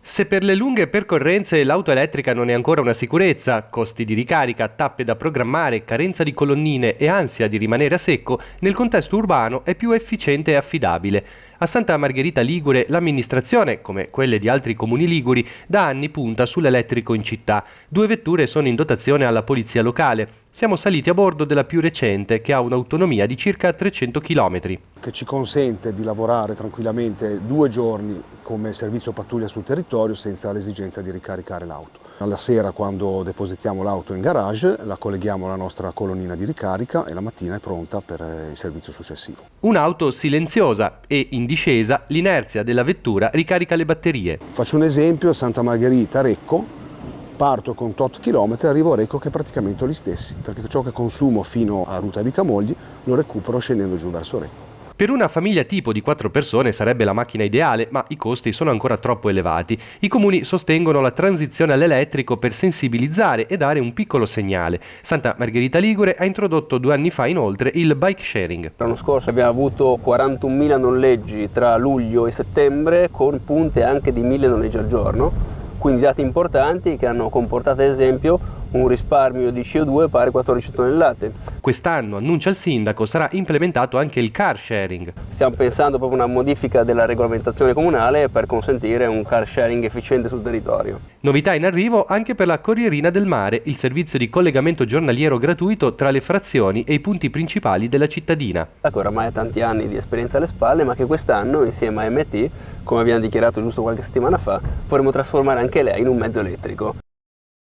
Se per le lunghe percorrenze l'auto elettrica non è ancora una sicurezza, costi di ricarica, tappe da programmare, carenza di colonnine e ansia di rimanere a secco, nel contesto urbano è più efficiente e affidabile. A Santa Margherita Ligure l'amministrazione, come quelle di altri comuni liguri, da anni punta sull'elettrico in città. 2 vetture sono in dotazione alla polizia locale. Siamo saliti a bordo della più recente, che ha un'autonomia di circa 300 km. Che ci consente di lavorare tranquillamente 2 giorni come servizio pattuglia sul territorio senza l'esigenza di ricaricare l'auto. Alla sera, quando depositiamo l'auto in garage, la colleghiamo alla nostra colonnina di ricarica e la mattina è pronta per il servizio successivo. Un'auto silenziosa e in discesa l'inerzia della vettura ricarica le batterie. Faccio un esempio: Santa Margherita, Recco, parto con tot chilometri e arrivo a Recco che è praticamente gli stessi, perché ciò che consumo fino a Ruta di Camogli lo recupero scendendo giù verso Recco. Per una famiglia tipo di 4 persone sarebbe la macchina ideale, ma i costi sono ancora troppo elevati. I comuni sostengono la transizione all'elettrico per sensibilizzare e dare un piccolo segnale. Santa Margherita Ligure ha introdotto 2 anni fa inoltre il bike sharing. L'anno scorso abbiamo avuto 41.000 noleggi tra luglio e settembre, con punte anche di 1.000 noleggi al giorno, quindi dati importanti che hanno comportato ad esempio un risparmio di CO2 pari a 14 tonnellate. Quest'anno, annuncia il sindaco, sarà implementato anche il car sharing. Stiamo pensando proprio a una modifica della regolamentazione comunale per consentire un car sharing efficiente sul territorio. Novità in arrivo anche per la Corrierina del Mare, il servizio di collegamento giornaliero gratuito tra le frazioni e i punti principali della cittadina. Che oramai ha tanti anni di esperienza alle spalle, ma che quest'anno, insieme a MT, come abbiamo dichiarato giusto qualche settimana fa, vorremmo trasformare anche lei in un mezzo elettrico.